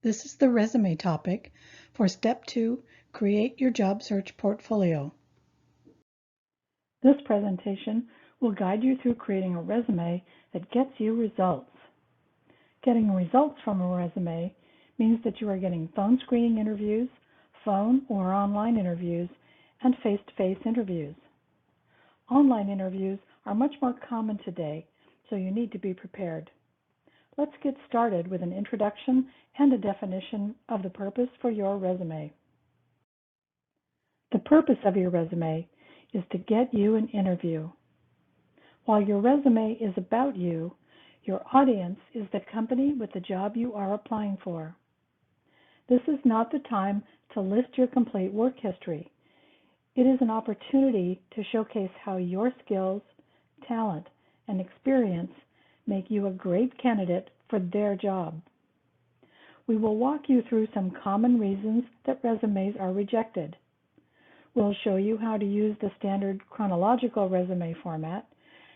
This is the resume topic for Step 2, Create Your Job Search Portfolio. This presentation will guide you through creating a resume that gets you results. Getting results from a resume means that you are getting phone screening interviews, phone or online interviews, and face-to-face interviews. Online interviews are much more common today, so you need to be prepared. Let's get started with an introduction and a definition of the purpose for your resume. The purpose of your resume is to get you an interview. While your resume is about you, your audience is the company with the job you are applying for. This is not the time to list your complete work history. It is an opportunity to showcase how your skills, talent, and experience make you a great candidate for their job. We will walk you through some common reasons that resumes are rejected. We'll show you how to use the standard chronological resume format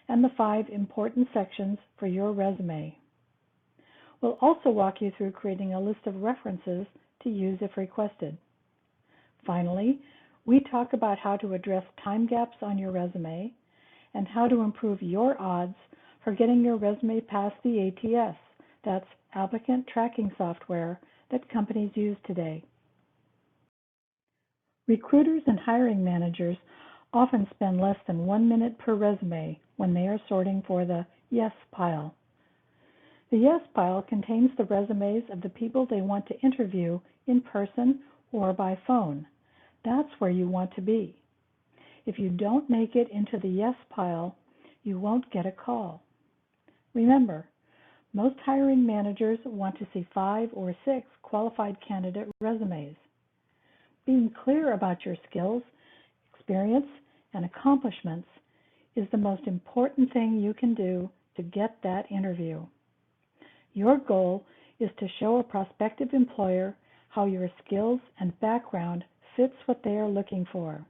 and the 5 important sections for your resume. We'll also walk you through creating a list of references to use if requested. Finally, we talk about how to address time gaps on your resume and how to improve your odds for getting your resume past the ATS, that's Applicant Tracking Software that companies use today. Recruiters and hiring managers often spend less than 1 minute per resume when they are sorting for the Yes pile. The Yes pile contains the resumes of the people they want to interview in person or by phone. That's where you want to be. If you don't make it into the Yes pile, you won't get a call. Remember, most hiring managers want to see 5 or 6 qualified candidate resumes. Being clear about your skills, experience, and accomplishments is the most important thing you can do to get that interview. Your goal is to show a prospective employer how your skills and background fits what they are looking for.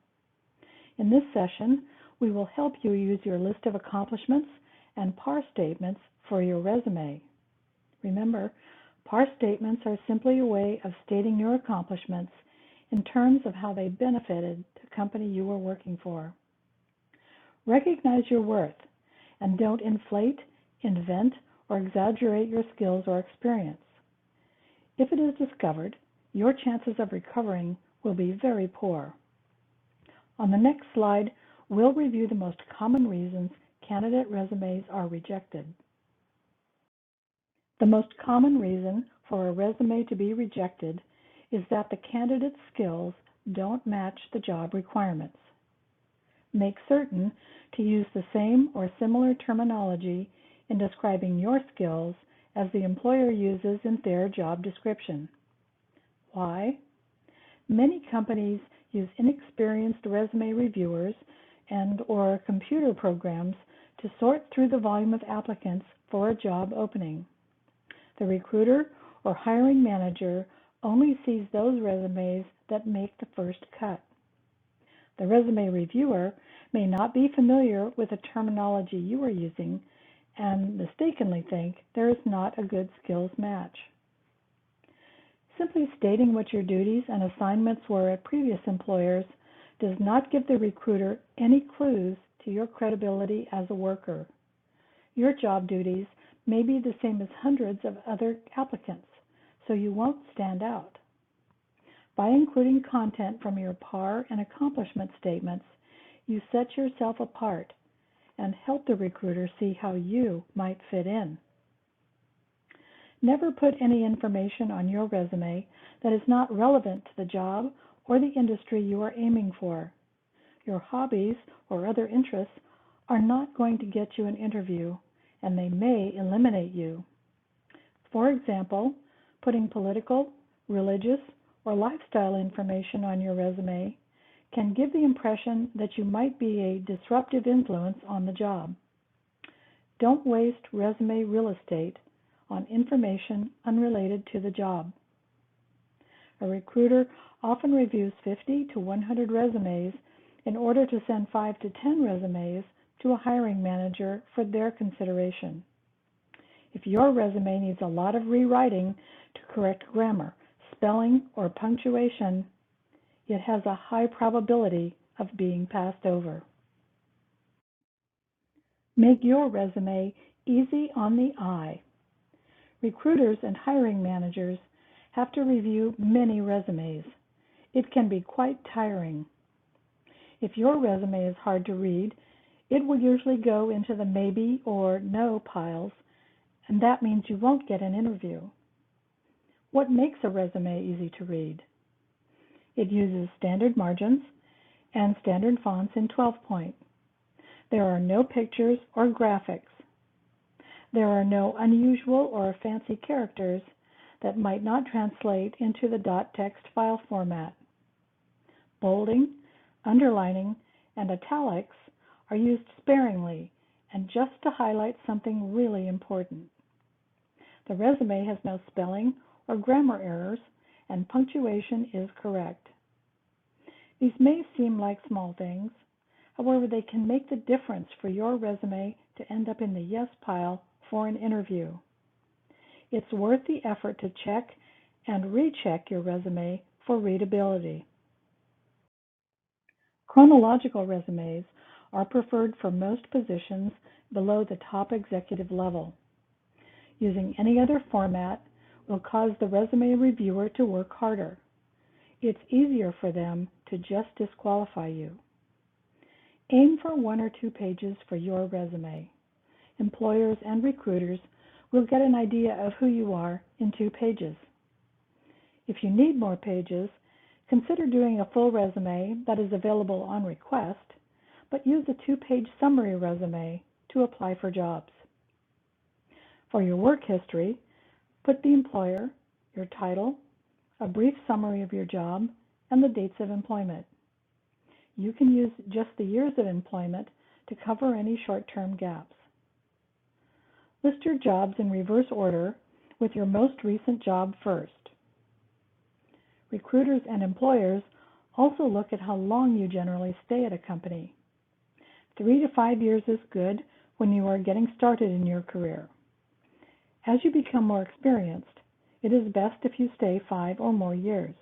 In this session, we will help you use your list of accomplishments and PAR statements for your resume. Remember, PAR statements are simply a way of stating your accomplishments in terms of how they benefited the company you are working for. Recognize your worth and don't inflate, invent, or exaggerate your skills or experience. If it is discovered, your chances of recovering will be very poor. On the next slide, we'll review the most common reasons candidate resumes are rejected. The most common reason for a resume to be rejected is that the candidate's skills don't match the job requirements. Make certain to use the same or similar terminology in describing your skills as the employer uses in their job description. Why? Many companies use inexperienced resume reviewers and/or computer programs to sort through the volume of applicants for a job opening. The recruiter or hiring manager only sees those resumes that make the first cut. The resume reviewer may not be familiar with the terminology you are using and mistakenly think there is not a good skills match. Simply stating what your duties and assignments were at previous employers does not give the recruiter any clues to your credibility as a worker. Your job duties may be the same as hundreds of other applicants, so you won't stand out. By including content from your PAR and accomplishment statements, you set yourself apart and help the recruiter see how you might fit in. Never put any information on your resume that is not relevant to the job or the industry you are aiming for. Your hobbies or other interests are not going to get you an interview, and they may eliminate you. For example, putting political, religious, or lifestyle information on your resume can give the impression that you might be a disruptive influence on the job. Don't waste resume real estate on information unrelated to the job. A recruiter often reviews 50 to 100 resumes in order to send 5 to 10 resumes to a hiring manager for their consideration. If your resume needs a lot of rewriting to correct grammar, spelling, or punctuation, it has a high probability of being passed over. Make your resume easy on the eye. Recruiters and hiring managers have to review many resumes. It can be quite tiring. If your resume is hard to read, it will usually go into the maybe or no piles, and that means you won't get an interview. What makes a resume easy to read? It uses standard margins and standard fonts in 12-point. There are no pictures or graphics. There are no unusual or fancy characters that might not translate into the .text file format. Bolding, underlining, and italics are used sparingly and just to highlight something really important. The resume has no spelling or grammar errors, and punctuation is correct. These may seem like small things. However, they can make the difference for your resume to end up in the yes pile for an interview. It's worth the effort to check and recheck your resume for readability. Chronological resumes are preferred for most positions below the top executive level. Using any other format will cause the resume reviewer to work harder. It's easier for them to just disqualify you. Aim for 1 or 2 pages for your resume. Employers and recruiters will get an idea of who you are in 2 pages. If you need more pages, consider doing a full resume that is available on request, but use a 2-page summary resume to apply for jobs. For your work history, put the employer, your title, a brief summary of your job, and the dates of employment. You can use just the years of employment to cover any short-term gaps. List your jobs in reverse order with your most recent job first. Recruiters and employers also look at how long you generally stay at a company. 3 to 5 years is good when you are getting started in your career. As you become more experienced, it is best if you stay 5 or more years.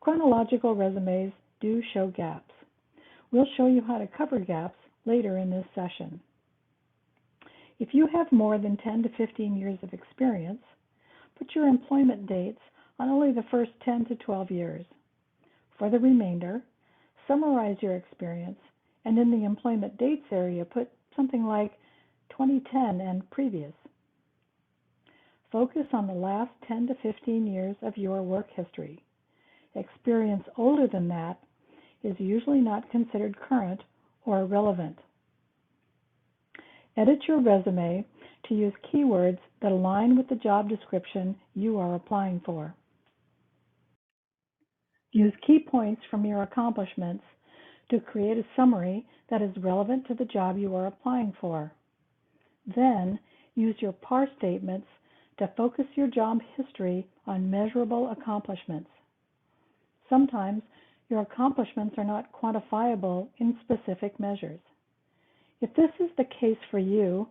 Chronological resumes do show gaps. We'll show you how to cover gaps later in this session. If you have more than 10 to 15 years of experience, put your employment dates on only the first 10 to 12 years. For the remainder, summarize your experience, and in the employment dates area, put something like 2010 and previous. Focus on the last 10 to 15 years of your work history. Experience older than that is usually not considered current or relevant. Edit your resume to use keywords that align with the job description you are applying for. Use key points from your accomplishments to create a summary that is relevant to the job you are applying for. Then, use your PAR statements to focus your job history on measurable accomplishments. Sometimes, your accomplishments are not quantifiable in specific measures. If this is the case for you,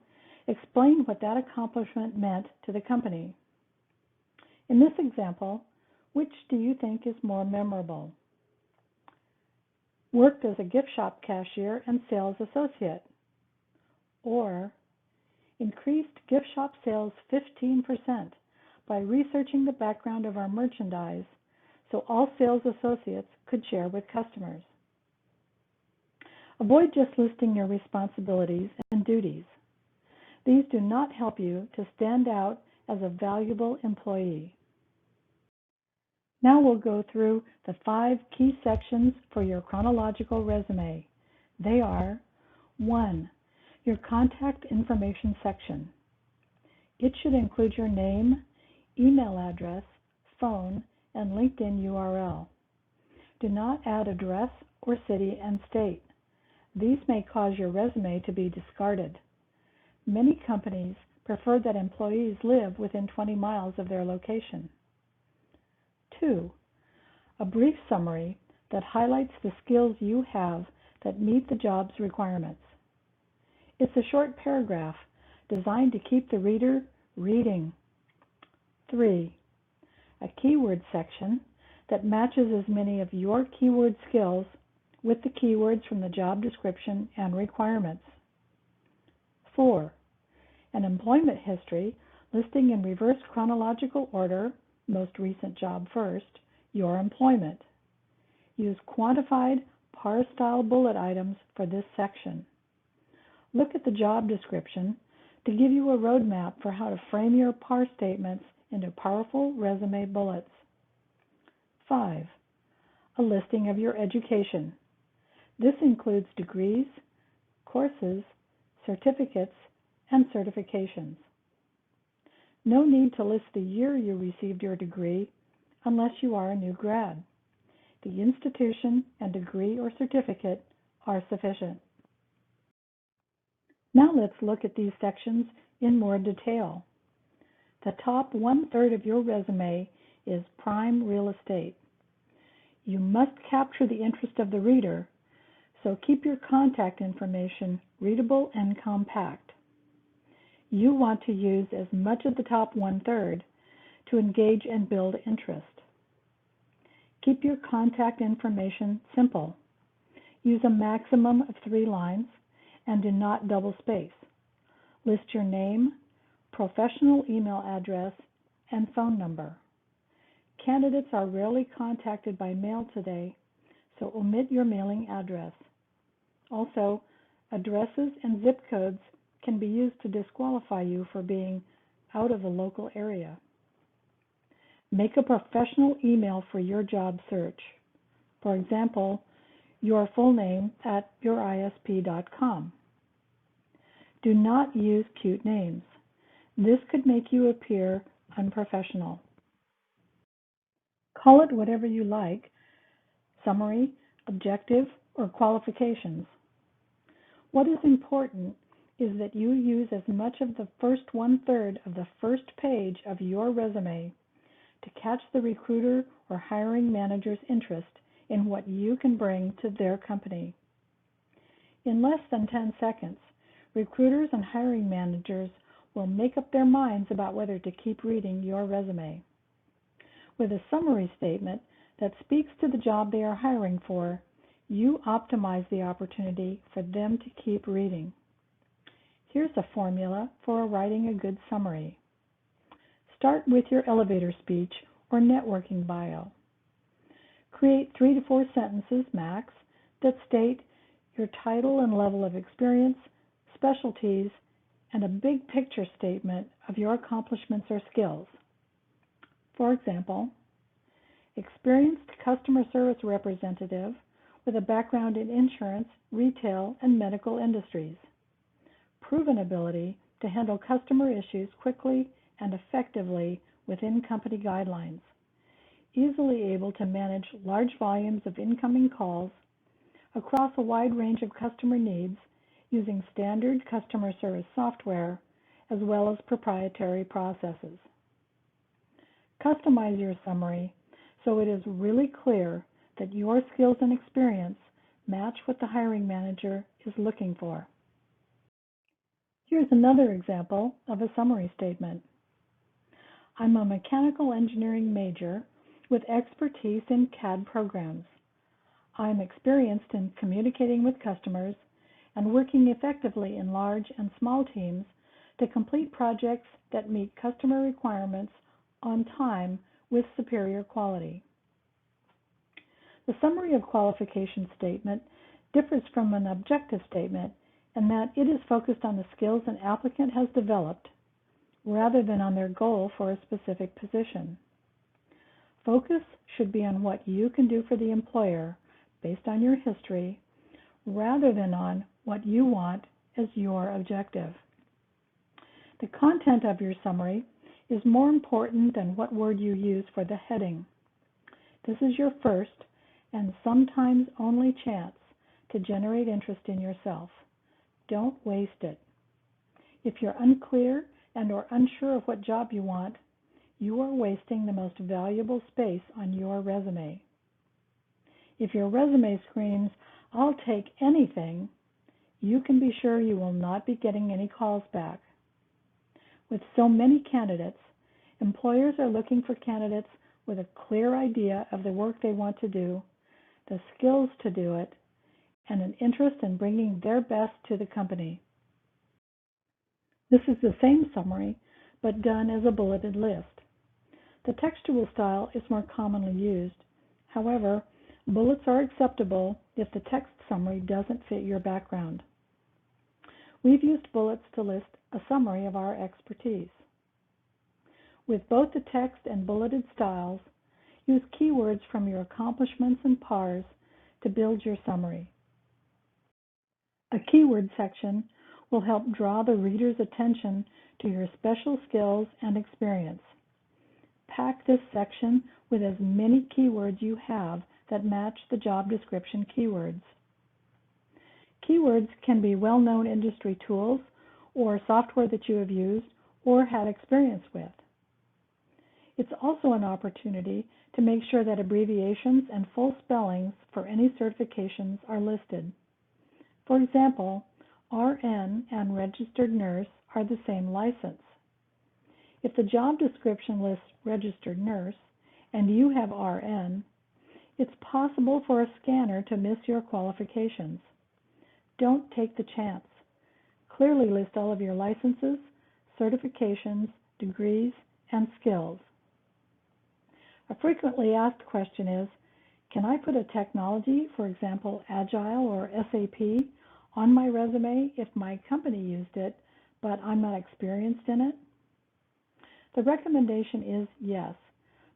explain what that accomplishment meant to the company. In this example, which do you think is more memorable? Worked as a gift shop cashier and sales associate. Or increased gift shop sales 15% by researching the background of our merchandise so all sales associates could share with customers. Avoid just listing your responsibilities and duties. These do not help you to stand out as a valuable employee. Now we'll go through the 5 key sections for your chronological resume. They are: 1. Your contact information section. It should include your name, email address, phone, and LinkedIn URL. Do not add address or city and state. These may cause your resume to be discarded. Many companies prefer that employees live within 20 miles of their location. 2. A brief summary that highlights the skills you have that meet the job's requirements. It's a short paragraph designed to keep the reader reading. 3. A keyword section that matches as many of your keyword skills with the keywords from the job description and requirements. 4. An employment history listing in reverse chronological order, most recent job first, your employment. Use quantified PAR-style bullet items for this section. Look at the job description to give you a roadmap for how to frame your PAR statements into powerful resume bullets. 5. A listing of your education. This includes degrees, courses, certificates, and certifications. No need to list the year you received your degree unless you are a new grad. The institution and degree or certificate are sufficient. Now let's look at these sections in more detail. The top 1/3 of your resume is prime real estate. You must capture the interest of the reader, so keep your contact information readable and compact. You want to use as much of the top 1/3 to engage and build interest. Keep your contact information simple. Use a maximum of 3 lines and do not double space. List your name, professional email address, and phone number. Candidates are rarely contacted by mail today, so omit your mailing address. Also, addresses and zip codes can be used to disqualify you for being out of the local area. Make a professional email for your job search. For example, your full name at yourisp.com. Do not use cute names. This could make you appear unprofessional. Call it whatever you like, summary, objective, or qualifications. What is important is that you use as much of the first 1/3 of the first page of your resume to catch the recruiter or hiring manager's interest in what you can bring to their company. In less than 10 seconds, recruiters and hiring managers will make up their minds about whether to keep reading your resume. With a summary statement that speaks to the job they are hiring for, you optimize the opportunity for them to keep reading. Here's a formula for writing a good summary. Start with your elevator speech or networking bio. Create 3 to 4 sentences max that state your title and level of experience, specialties, and a big picture statement of your accomplishments or skills. For example, experienced customer service representative with a background in insurance, retail, and medical industries. Proven ability to handle customer issues quickly and effectively within company guidelines. Easily able to manage large volumes of incoming calls across a wide range of customer needs using standard customer service software as well as proprietary processes. Customize your summary so it is really clear that your skills and experience match what the hiring manager is looking for. Here's another example of a summary statement. I'm a mechanical engineering major with expertise in CAD programs. I'm experienced in communicating with customers and working effectively in large and small teams to complete projects that meet customer requirements on time with superior quality. The summary of qualification statement differs from an objective statement in that it is focused on the skills an applicant has developed rather than on their goal for a specific position. Focus should be on what you can do for the employer based on your history rather than on what you want as your objective. The content of your summary is more important than what word you use for the heading. This is your first and sometimes only chance to generate interest in yourself. Don't waste it. If you're unclear and or unsure of what job you want, you are wasting the most valuable space on your resume. If your resume screams, "I'll take anything," you can be sure you will not be getting any calls back. With so many candidates, Employers are looking for candidates with a clear idea of the work they want to do, the skills to do it, and an interest in bringing their best to the company. This is the same summary, but done as a bulleted list. The textual style is more commonly used. However, bullets are acceptable if the text summary doesn't fit your background. We've used bullets to list a summary of our expertise. With both the text and bulleted styles, use keywords from your accomplishments and PARs to build your summary. A keyword section will help draw the reader's attention to your special skills and experience. Pack this section with as many keywords you have that match the job description keywords. Keywords can be well-known industry tools or software that you have used or had experience with. It's also an opportunity to make sure that abbreviations and full spellings for any certifications are listed. For example, RN and registered nurse are the same license. If the job description lists registered nurse and you have RN, it's possible for a scanner to miss your qualifications. Don't take the chance. Clearly list all of your licenses, certifications, degrees, and skills. A frequently asked question is, can I put a technology, for example, Agile or SAP, on my resume if my company used it, but I'm not experienced in it? The recommendation is yes.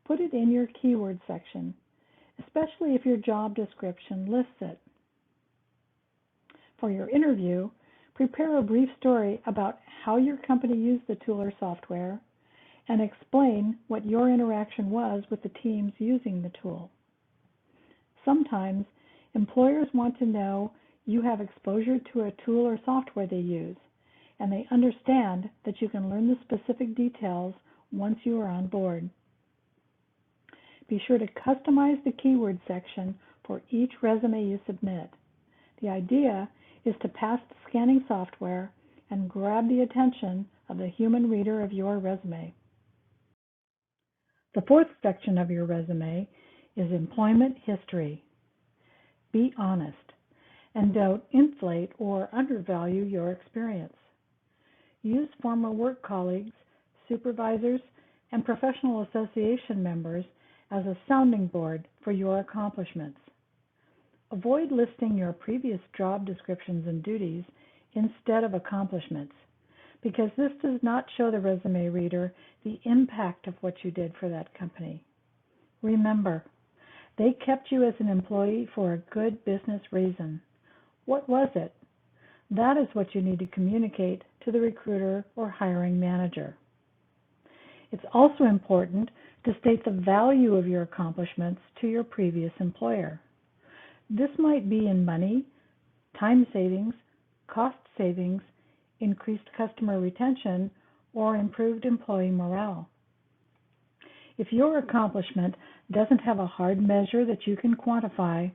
Put it in your keyword section, especially if your job description lists it. For your interview, prepare a brief story about how your company used the tool or software, and explain what your interaction was with the teams using the tool. Sometimes, employers want to know you have exposure to a tool or software they use, and they understand that you can learn the specific details once you are on board. Be sure to customize the keyword section for each resume you submit. The idea is to pass the scanning software and grab the attention of the human reader of your resume. The fourth section of your resume is employment history. Be honest, and don't inflate or undervalue your experience. Use former work colleagues, supervisors, and professional association members as a sounding board for your accomplishments. Avoid listing your previous job descriptions and duties instead of accomplishments, because this does not show the resume reader the impact of what you did for that company. Remember, they kept you as an employee for a good business reason. What was it? That is what you need to communicate to the recruiter or hiring manager. It's also important to state the value of your accomplishments to your previous employer. This might be in money, time savings, cost savings, increased customer retention, or improved employee morale. If your accomplishment doesn't have a hard measure that you can quantify,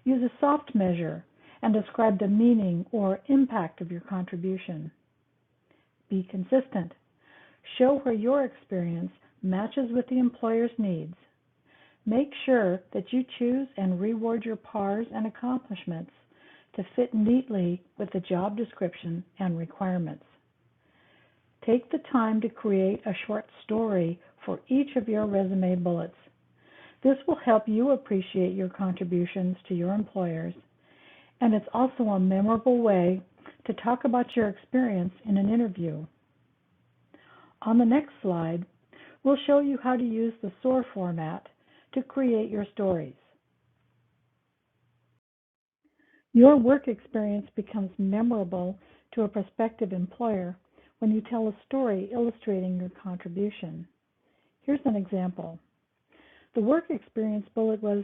use a soft measure and describe the meaning or impact of your contribution. Be consistent. Show where your experience matches with the employer's needs. Make sure that you choose and reward your PARs and accomplishments to fit neatly with the job description and requirements. Take the time to create a short story for each of your resume bullets. This will help you appreciate your contributions to your employers, and it's also a memorable way to talk about your experience in an interview. On the next slide, we'll show you how to use the S.O.A.R format to create your stories. Your work experience becomes memorable to a prospective employer when you tell a story illustrating your contribution. Here's an example. The work experience bullet was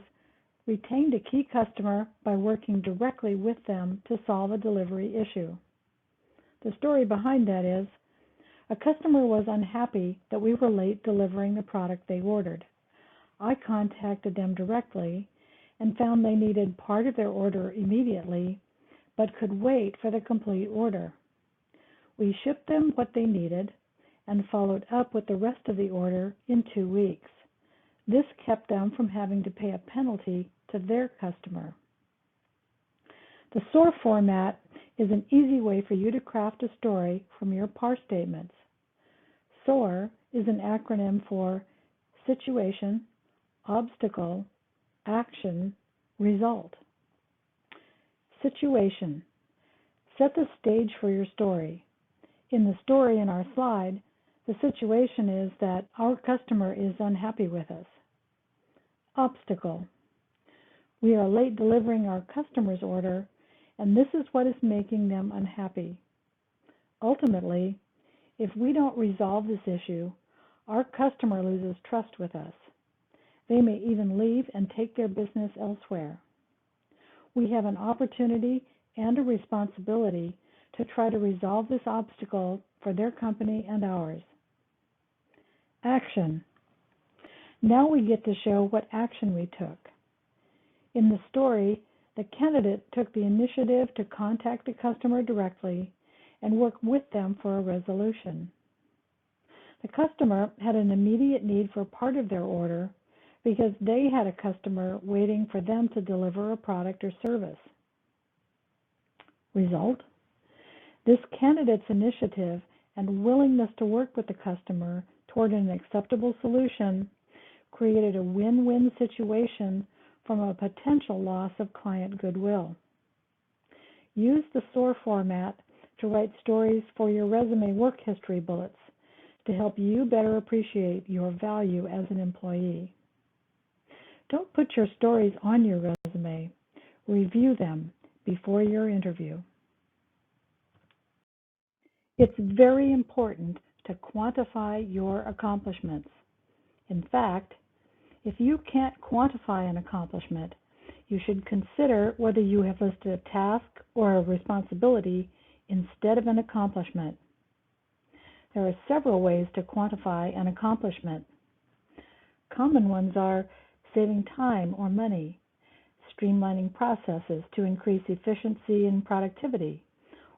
retained a key customer by working directly with them to solve a delivery issue. The story behind that is, a customer was unhappy that we were late delivering the product they ordered. I contacted them directly and found they needed part of their order immediately, but could wait for the complete order. We shipped them what they needed, and followed up with the rest of the order in 2 weeks. This kept them from having to pay a penalty to their customer. The S.O.A.R format is an easy way for you to craft a story from your PAR statements. S.O.A.R is an acronym for Situation, Obstacle, Action, Result. Situation. Set the stage for your story. In the story in our slide, the situation is that our customer is unhappy with us. Obstacle. We are late delivering our customer's order, and this is what is making them unhappy. Ultimately, if we don't resolve this issue, our customer loses trust with us. They may even leave and take their business elsewhere. We have an opportunity and a responsibility to try to resolve this obstacle for their company and ours. Action. Now we get to show what action we took. In the story, the candidate took the initiative to contact the customer directly and work with them for a resolution. The customer had an immediate need for part of their order because they had a customer waiting for them to deliver a product or service. Result? This candidate's initiative and willingness to work with the customer toward an acceptable solution created a win-win situation from a potential loss of client goodwill. Use the S.O.A.R format to write stories for your resume work history bullets to help you better appreciate your value as an employee. Don't put your stories on your resume. Review them before your interview. It's very important to quantify your accomplishments. In fact, if you can't quantify an accomplishment, you should consider whether you have listed a task or a responsibility instead of an accomplishment. There are several ways to quantify an accomplishment. Common ones are saving time or money, streamlining processes to increase efficiency and productivity,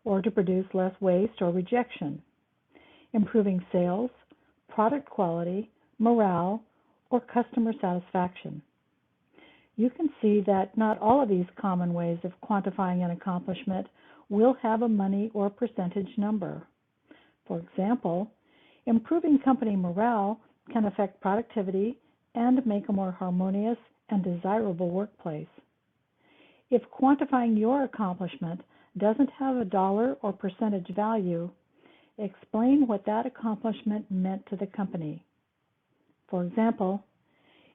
or to produce less waste or rejection, improving sales, product quality, morale, or customer satisfaction. You can see that not all of these common ways of quantifying an accomplishment will have a money or percentage number. For example, improving company morale can affect productivity and make a more harmonious and desirable workplace. If quantifying your accomplishment doesn't have a dollar or percentage value, explain what that accomplishment meant to the company. For example,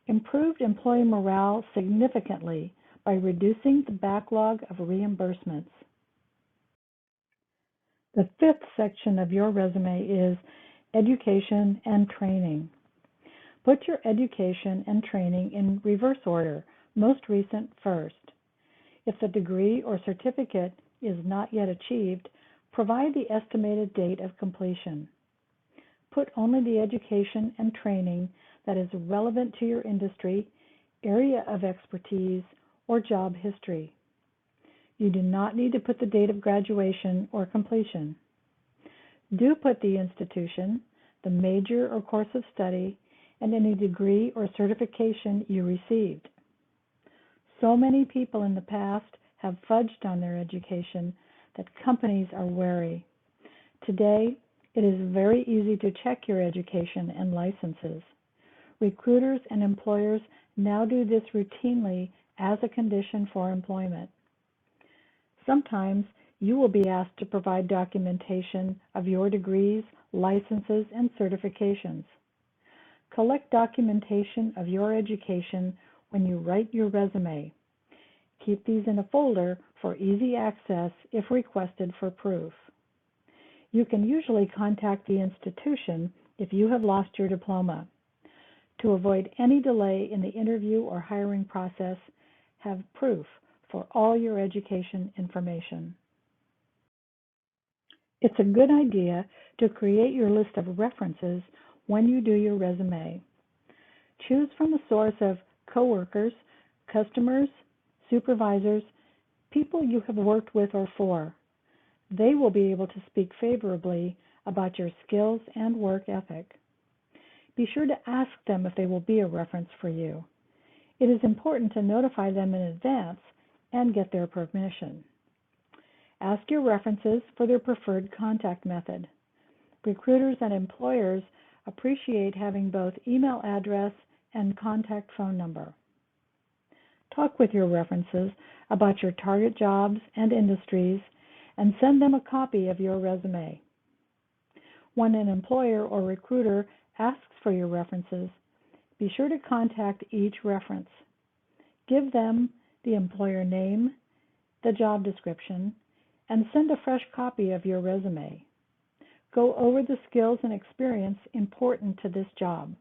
improved employee morale significantly by reducing the backlog of reimbursements. The fifth section of your resume is education and training. Put your education and training in reverse order, most recent first. If the degree or certificate is not yet achieved, provide the estimated date of completion. Put only the education and training that is relevant to your industry, area of expertise, or job history. You do not need to put the date of graduation or completion. Do put the institution, the major or course of study, and any degree or certification you received. So many people in the past have fudged on their education that companies are wary. Today, it is very easy to check your education and licenses. Recruiters and employers now do this routinely as a condition for employment. Sometimes you will be asked to provide documentation of your degrees, licenses, and certifications. Collect documentation of your education when you write your resume. Keep these in a folder for easy access if requested for proof. You can usually contact the institution if you have lost your diploma. To avoid any delay in the interview or hiring process, have proof for all your education information. It's a good idea to create your list of references when you do your resume. Choose from a source of coworkers, customers, supervisors, people you have worked with or for. They will be able to speak favorably about your skills and work ethic. Be sure to ask them if they will be a reference for you. It is important to notify them in advance and get their permission. Ask your references for their preferred contact method. Recruiters and employers appreciate having both email address and contact phone number. Talk with your references about your target jobs and industries and send them a copy of your resume. When an employer or recruiter asks for your references, be sure to contact each reference. Give them the employer name, the job description, and send a fresh copy of your resume. Go over the skills and experience important to this job,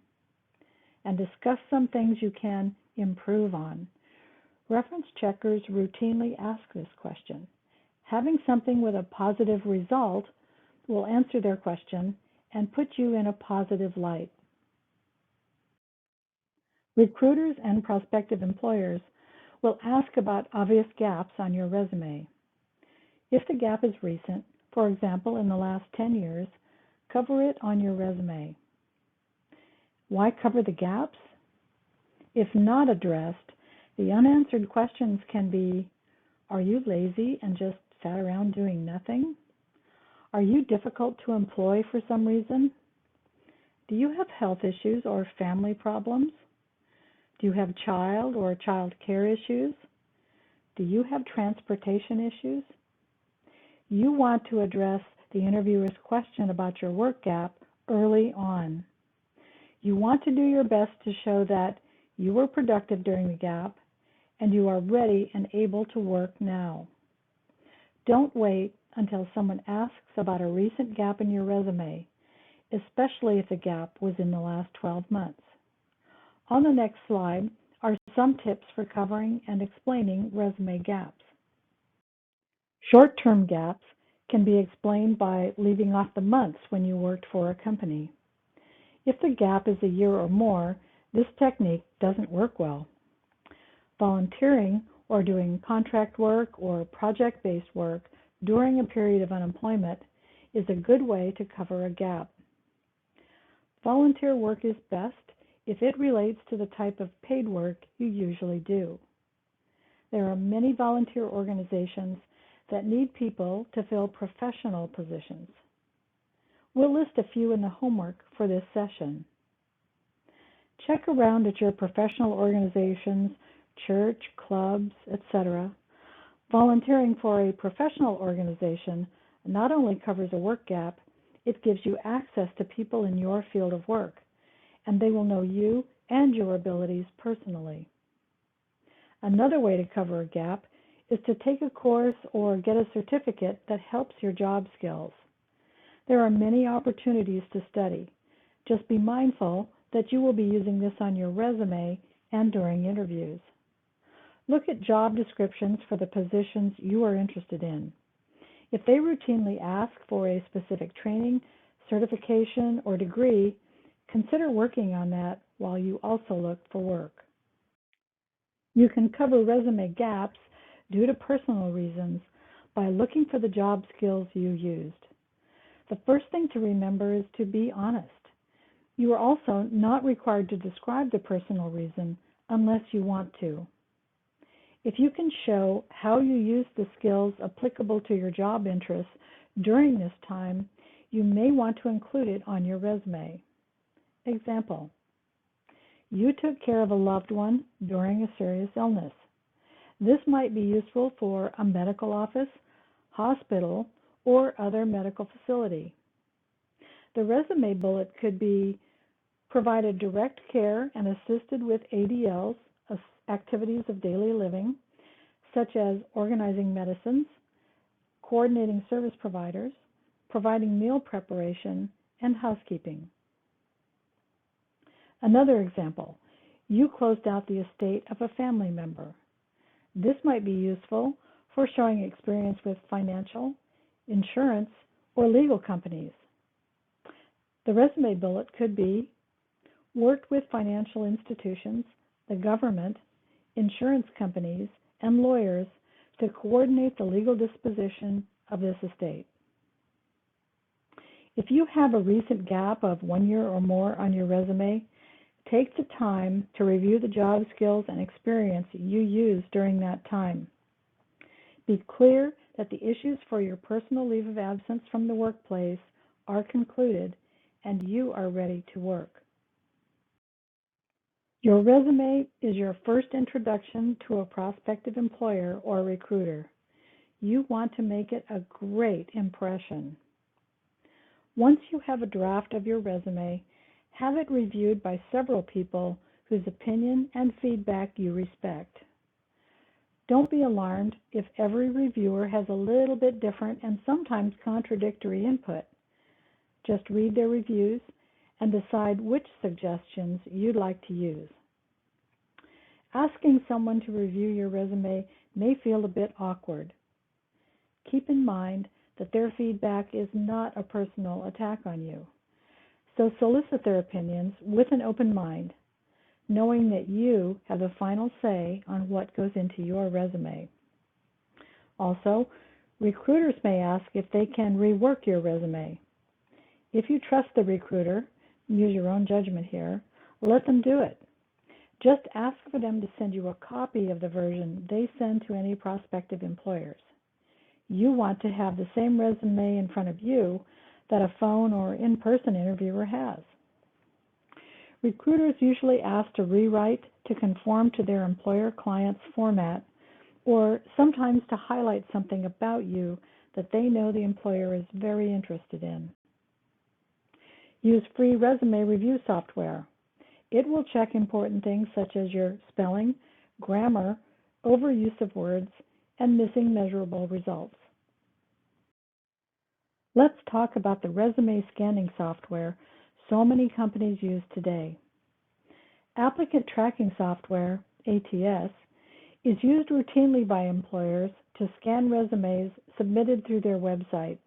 and discuss some things you can improve on. Reference checkers routinely ask this question. Having something with a positive result will answer their question and put you in a positive light. Recruiters and prospective employers will ask about obvious gaps on your resume. If the gap is recent, for example, in the last 10 years, cover it on your resume. Why cover the gaps? If not addressed, the unanswered questions can be, are you lazy and just sat around doing nothing? Are you difficult to employ for some reason? Do you have health issues or family problems? Do you have child or child care issues? Do you have transportation issues? You want to address the interviewer's question about your work gap early on. You want to do your best to show that you were productive during the gap and you are ready and able to work now. Don't wait until someone asks about a recent gap in your resume, especially if the gap was in the last 12 months. On the next slide are some tips for covering and explaining resume gaps. Short-term gaps can be explained by leaving off the months when you worked for a company. If the gap is a year or more, this technique doesn't work well. Volunteering or doing contract work or project-based work during a period of unemployment is a good way to cover a gap. Volunteer work is best if it relates to the type of paid work you usually do. There are many volunteer organizations that need people to fill professional positions. We'll list a few in the homework for this session. Check around at your professional organizations, church, clubs, etc. Volunteering for a professional organization not only covers a work gap, it gives you access to people in your field of work, and they will know you and your abilities personally. Another way to cover a gap is to take a course or get a certificate that helps your job skills. There are many opportunities to study. Just be mindful that you will be using this on your resume and during interviews. Look at job descriptions for the positions you are interested in. If they routinely ask for a specific training, certification, or degree, consider working on that while you also look for work. You can cover resume gaps due to personal reasons by looking for the job skills you used. The first thing to remember is to be honest. You are also not required to describe the personal reason unless you want to. If you can show how you used the skills applicable to your job interests during this time, you may want to include it on your resume. Example: you took care of a loved one during a serious illness. This might be useful for a medical office, hospital, or other medical facility. The resume bullet could be provided direct care and assisted with ADLs, activities of daily living, such as organizing medicines, coordinating service providers, providing meal preparation, and housekeeping. Another example: you closed out the estate of a family member. This might be useful for showing experience with financial, insurance, or legal companies. The resume bullet could be worked with financial institutions, the government, insurance companies, and lawyers to coordinate the legal disposition of this estate. If you have a recent gap of 1 year or more on your resume, take the time to review the job skills and experience you used during that time. Be clear that the issues for your personal leave of absence from the workplace are concluded and you are ready to work. Your resume is your first introduction to a prospective employer or recruiter. You want to make it a great impression. Once you have a draft of your resume, have it reviewed by several people whose opinion and feedback you respect. Don't be alarmed if every reviewer has a little bit different and sometimes contradictory input. Just read their reviews and decide which suggestions you'd like to use. Asking someone to review your resume may feel a bit awkward. Keep in mind that their feedback is not a personal attack on you. So solicit their opinions with an open mind, knowing that you have the final say on what goes into your resume. Also, recruiters may ask if they can rework your resume. If you trust the recruiter, use your own judgment here, let them do it. Just ask for them to send you a copy of the version they send to any prospective employers. You want to have the same resume in front of you that a phone or in-person interviewer has. Recruiters usually ask to rewrite to conform to their employer client's format, or sometimes to highlight something about you that they know the employer is very interested in. Use free resume review software. It will check important things such as your spelling, grammar, overuse of words, and missing measurable results. Let's talk about the resume scanning software so many companies use today. Applicant tracking software, ATS, is used routinely by employers to scan resumes submitted through their website.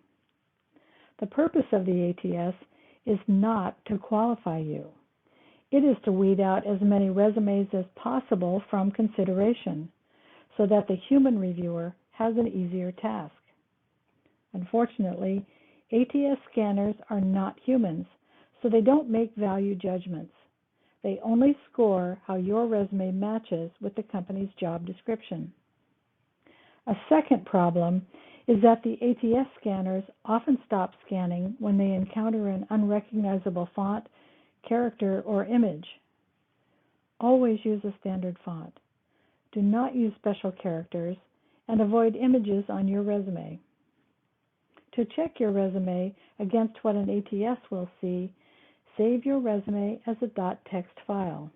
The purpose of the ATS is not to qualify you. It is to weed out as many resumes as possible from consideration, so that the human reviewer has an easier task. Unfortunately, ATS scanners are not humans, so they don't make value judgments. They only score how your resume matches with the company's job description. A second problem is that the ATS scanners often stop scanning when they encounter an unrecognizable font, character, or image. Always use a standard font. Do not use special characters, and avoid images on your resume. To check your resume against what an ATS will see, save your resume as a .text file.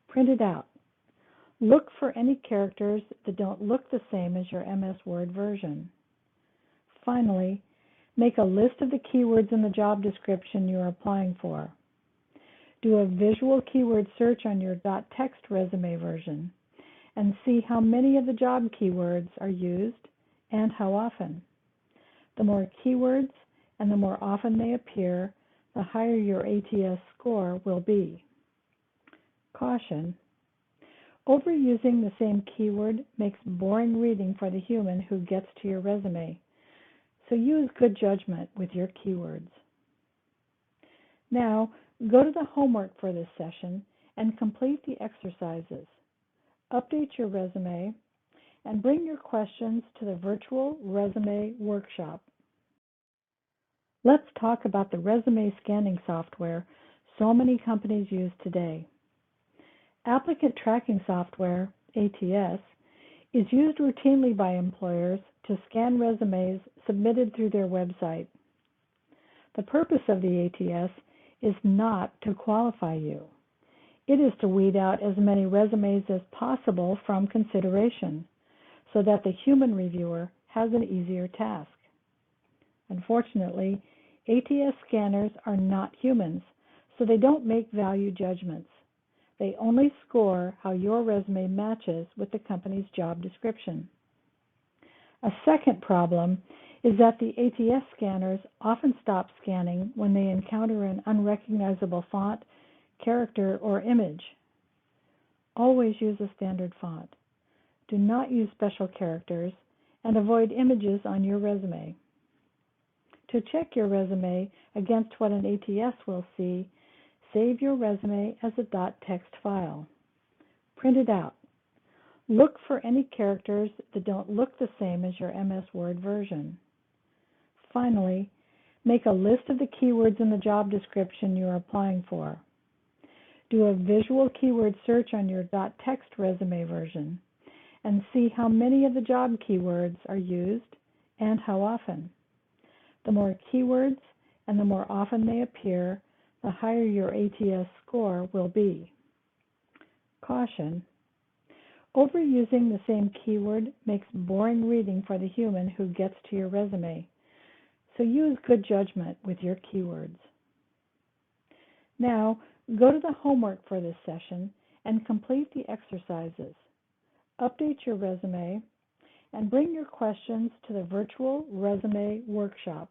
Print it out. Look for any characters that don't look the same as your MS Word version. Finally, make a list of the keywords in the job description you're applying for. Do a visual keyword search on your .text resume version and see how many of the job keywords are used and how often. The more keywords and the more often they appear, the higher your ATS score will be. Caution: overusing the same keyword makes boring reading for the human who gets to your resume, so use good judgment with your keywords. Now, go to the homework for this session and complete the exercises. Update your resume and bring your questions to the virtual resume workshop. Let's talk about the resume scanning software so many companies use today. Applicant tracking software, ATS, is used routinely by employers to scan resumes submitted through their website. The purpose of the ATS is not to qualify you. It is to weed out as many resumes as possible from consideration, so that the human reviewer has an easier task. Unfortunately, ATS scanners are not humans, so they don't make value judgments. They only score how your resume matches with the company's job description. A second problem is that the ATS scanners often stop scanning when they encounter an unrecognizable font, character, or image. Always use a standard font. Do not use special characters, and avoid images on your resume. To check your resume against what an ATS will see, save your resume as a .text file. Print it out. Look for any characters that don't look the same as your MS Word version. Finally, make a list of the keywords in the job description you are applying for. Do a visual keyword search on your .text resume version and see how many of the job keywords are used and how often. The more keywords and the more often they appear, the higher your ATS score will be. Caution: overusing the same keyword makes boring reading for the human who gets to your resume, so use good judgment with your keywords. Now, go to the homework for this session and complete the exercises. Update your resume and bring your questions to the virtual resume workshop.